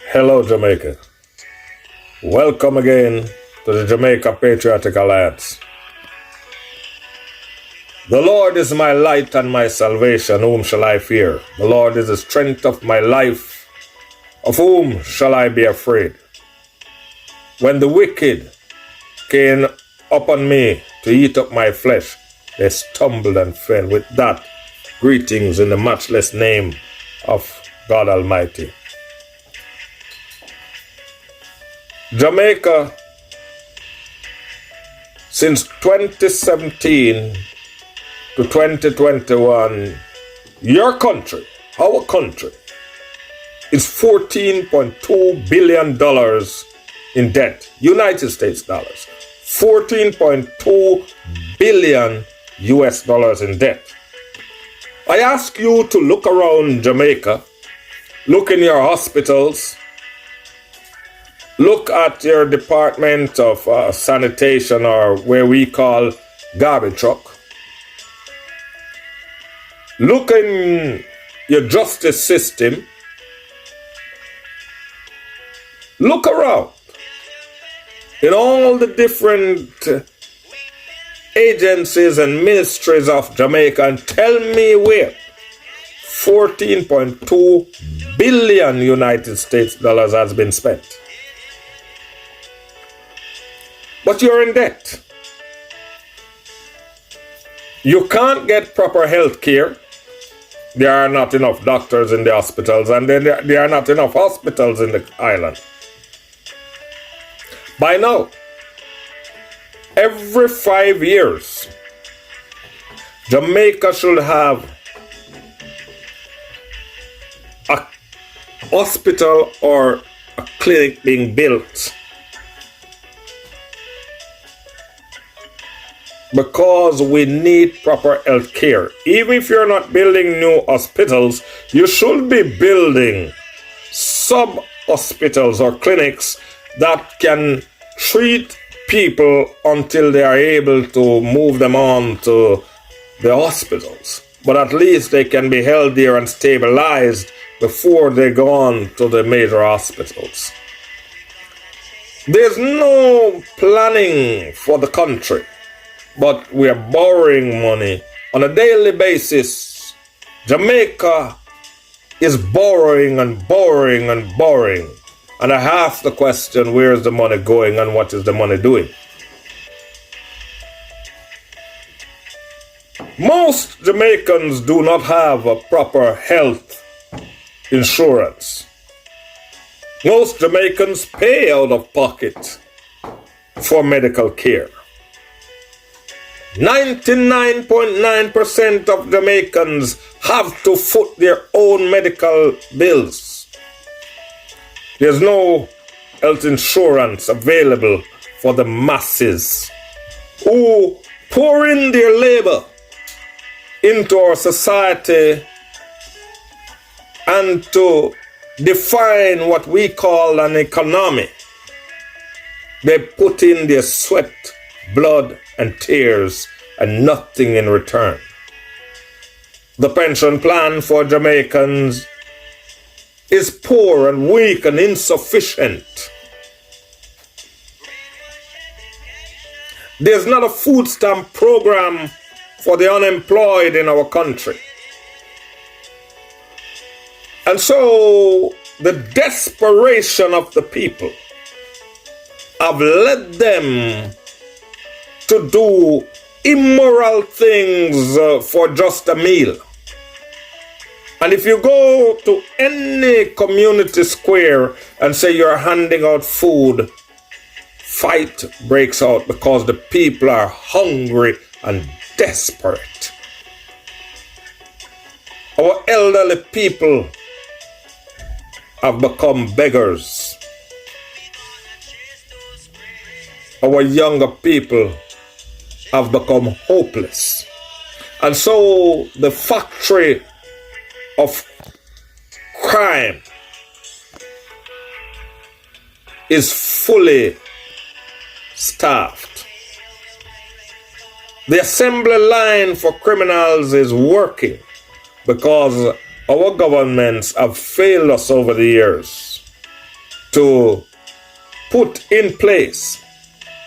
Hello, Jamaica. Welcome again to the Jamaica Patriotic Alliance. The Lord is my light and my salvation, whom shall I fear? The Lord is the strength of my life, of whom shall I be afraid? When the wicked came upon me to eat up my flesh, they stumbled and fell. With that, greetings in the matchless name of God Almighty. Jamaica, since 2017 to 2021, your country, our country, is $14.2 billion in debt, United States dollars. 14.2 billion US dollars in debt. I ask you to look around Jamaica, look in your hospitals, look at your department of sanitation, or where we call garbage truck. Look in your justice system. Look around in all the different agencies and ministries of Jamaica and tell me where 14.2 billion United States dollars has been spent. But you're in debt. You can't get proper health care. There are not enough doctors in the hospitals, and there are not enough hospitals in the island. By now, every 5 years, Jamaica should have a hospital or a clinic being built, because we need proper health care. Even if you're not building new hospitals, you should be building sub-hospitals or clinics that can treat people until they are able to move them on to the hospitals. But at least they can be held there and stabilized before they go on to the major hospitals. There's no planning for the country, but we are borrowing money on a daily basis. Jamaica is borrowing and borrowing and borrowing. And I ask the question, where is the money going and what is the money doing? Most Jamaicans do not have a proper health insurance. Most Jamaicans pay out of pocket for medical care. 99.9% of Jamaicans have to foot their own medical bills. There's no health insurance available for the masses who pour in their labor into our society and to define what we call an economy. They put in their sweat, blood, and tears, and nothing in return. The pension plan for Jamaicans is poor and weak and insufficient. There's not a food stamp program for the unemployed in our country. And so the desperation of the people have led them to do immoral things for just a meal. And if you go to any community square and say you're handing out food, fight breaks out because the people are hungry and desperate. Our elderly people have become beggars. Our younger people have become hopeless. And so the factory of crime is fully staffed. The assembly line for criminals is working because our governments have failed us over the years. to put in place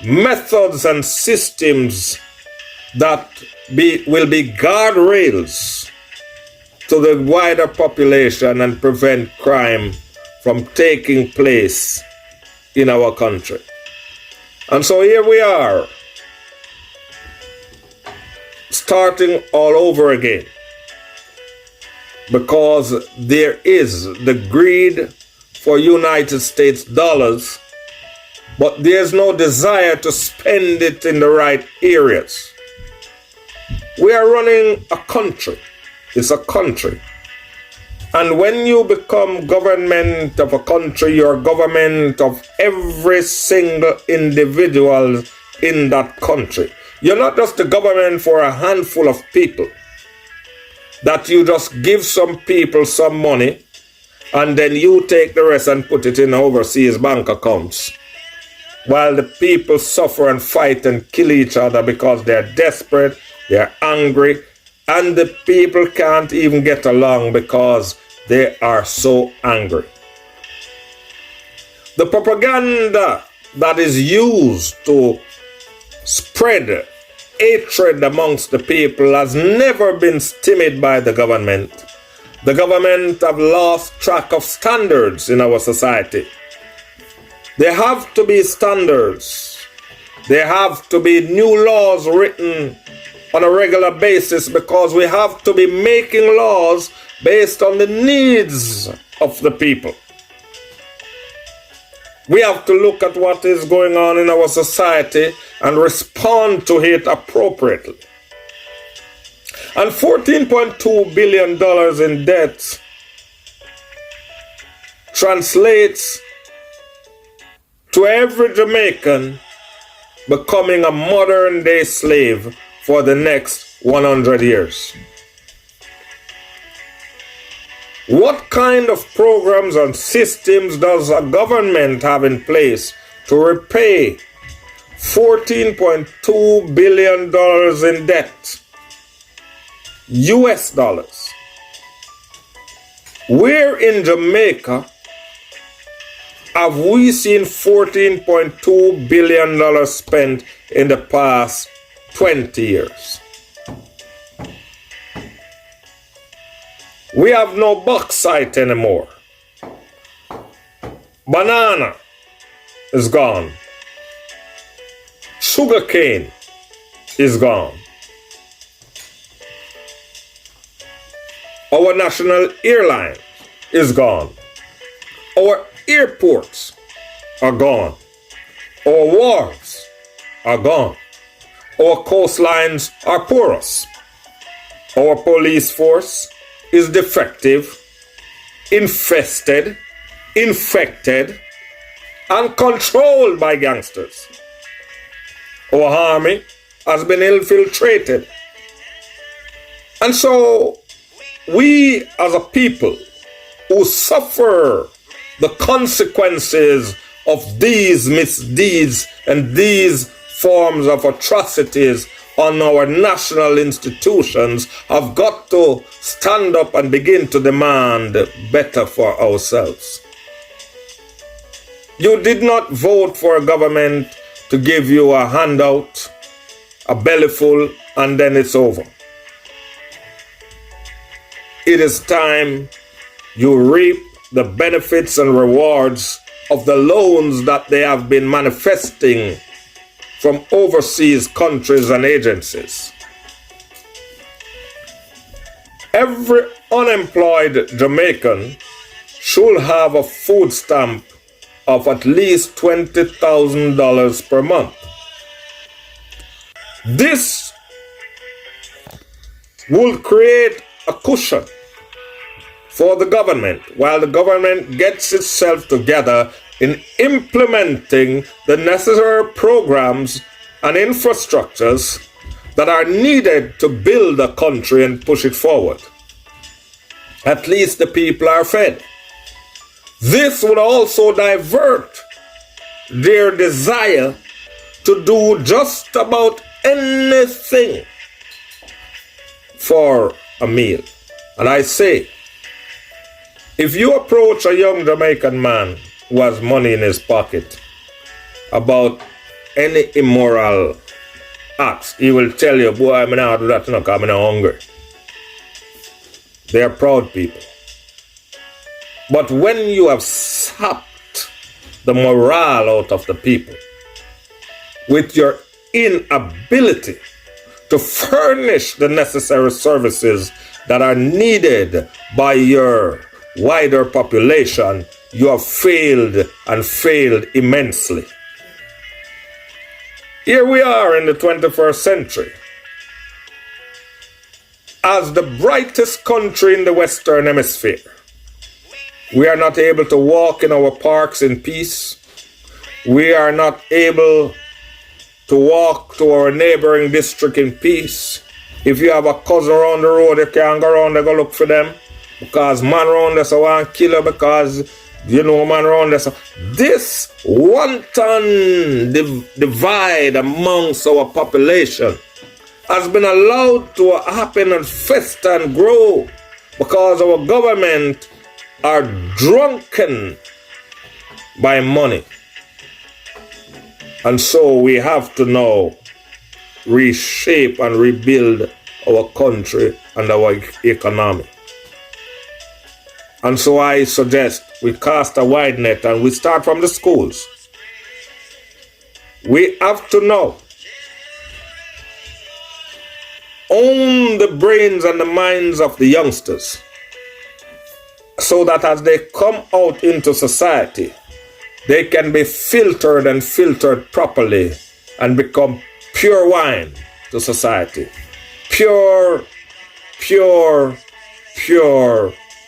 methods and systems that will be guardrails to the wider population and prevent crime from taking place in our country. And so here we are, starting all over again, because there is the greed for United States dollars, but there's no desire to spend it in the right areas. We are running a country. It's a country. And when you become government of a country, you're government of every single individual in that country. You're not just the government for a handful of people, that you just give some people some money and then you take the rest and put it in overseas bank accounts, while the people suffer and fight and kill each other because they're desperate, they're angry, and the people can't even get along because they are so angry. The propaganda that is used to spread hatred amongst the people has never been stymied by the government. The government have lost track of standards in our society. There have to be standards. There have to be new laws written on a regular basis, because we have to be making laws based on the needs of the people. We have to look at what is going on in our society and respond to it appropriately. And $14.2 billion in debt translates to every Jamaican becoming a modern day slave for the next 100 years. What kind of programs and systems does a government have in place to repay $14.2 billion in debt? US dollars. Where in Jamaica have we seen $14.2 billion spent in the past 20 years? We have no bauxite anymore. Banana is gone. Sugarcane is gone. Our national airline is gone. Our airports are gone. Our wharves are gone. Our coastlines are porous. Our police force is defective, infested, infected, and controlled by gangsters. Our army has been infiltrated. And so we as a people who suffer the consequences of these misdeeds and these forms of atrocities on our national institutions have got to stand up and begin to demand better for ourselves. You did not vote for a government to give you a handout, a bellyful, and then it's over. It is time you reap the benefits and rewards of the loans that they have been manifesting from overseas countries and agencies. Every unemployed Jamaican should have a food stamp of at least $20,000 per month. This will create a cushion for the government while the government gets itself together in implementing the necessary programs and infrastructures that are needed to build a country and push it forward. At least the people are fed. This would also divert their desire to do just about anything for a meal. And I say, if you approach a young Jamaican man who has money in his pocket about any immoral acts. He will tell you, boy, I'm not do that, because I'm not hungry. They are proud people. But when you have sapped the morale out of the people with your inability to furnish the necessary services that are needed by your wider population, you have failed and failed immensely. Here we are in the 21st century, as the brightest country in the Western Hemisphere. We are not able to walk in our parks in peace. We are not able to walk to our neighboring district in peace. If you have a cousin around the road, you can't go around and go look for them, because man around there so want to kill you, because you know man around there. So this wanton divide amongst our population has been allowed to happen and fester and grow because our government are drunken by money. And so we have to now reshape and rebuild our country and our economy. And so I suggest we cast a wide net and we start from the schools. We have to now own the brains and the minds of the youngsters, so that as they come out into society, they can be filtered and filtered properly and become pure wine to society. Pure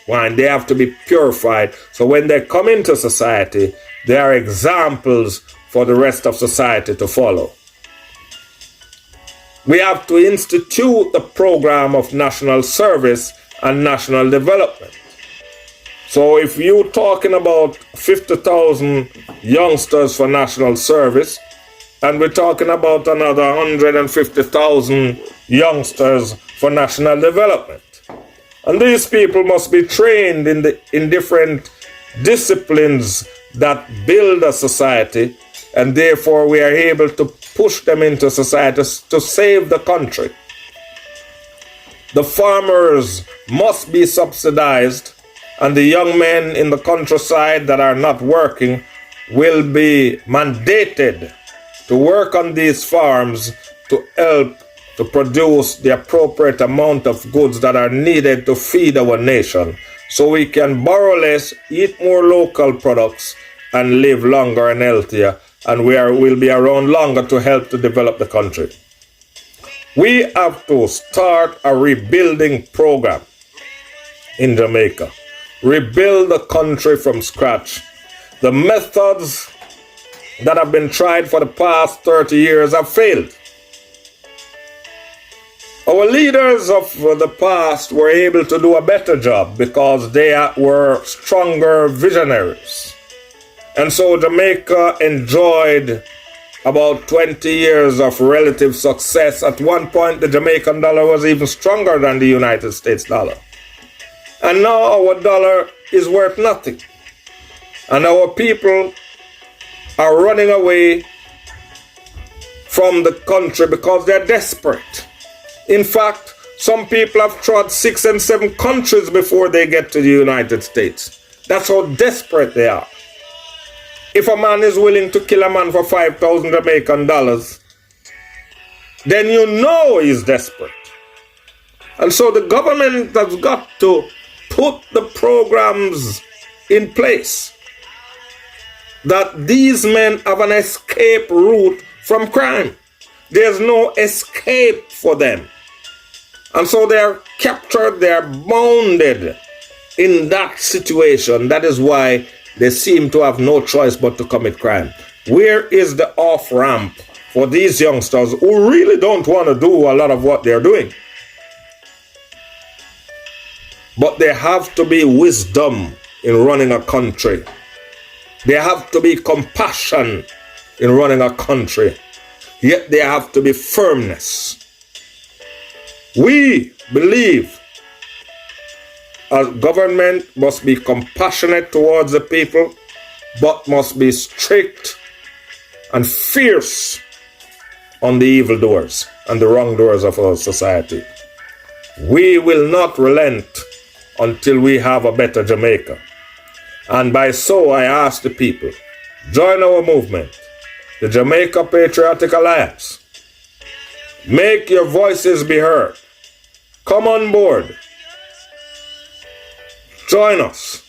wine. They have to be purified. So when they come into society, they are examples for the rest of society to follow. We have to institute the program of national service and national development. So if you're talking about 50,000 youngsters for national service, and we're talking about another 150,000 youngsters for national development. And these people must be trained in different disciplines that build a society, and therefore we are able to push them into society to save the country. The farmers must be subsidized, and the young men in the countryside that are not working will be mandated to work on these farms to help to produce the appropriate amount of goods that are needed to feed our nation, so we can borrow less, eat more local products, and live longer and healthier, and will be around longer to help to develop the country. We have to start a rebuilding program in Jamaica. Rebuild the country from scratch. The methods that have been tried for the past 30 years have failed. Our leaders of the past were able to do a better job because they were stronger visionaries. And so Jamaica enjoyed about 20 years of relative success. At one point, the Jamaican dollar was even stronger than the United States dollar. And now our dollar is worth nothing. And our people are running away from the country because they're desperate. In fact, some people have trod 6 and 7 countries before they get to the United States. That's how desperate they are. If a man is willing to kill a man for 5,000 Jamaican dollars, then you know he's desperate. And so the government has got to put the programs in place that these men have an escape route from crime. There's no escape for them. And so they are captured, they are bounded in that situation. That is why they seem to have no choice but to commit crime. Where is the off-ramp for these youngsters who really don't want to do a lot of what they're doing? But there have to be wisdom in running a country. There have to be compassion in running a country. Yet there have to be firmness. We believe a government must be compassionate towards the people, but must be strict and fierce on the evildoers and the wrongdoers of our society. We will not relent until we have a better Jamaica. And by so I ask the people, join our movement, the Jamaica Patriotic Alliance. Make your voices be heard. Come on board. Join us.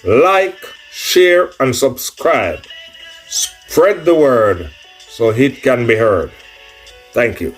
Like, share, and subscribe. Spread the word so it can be heard. Thank you.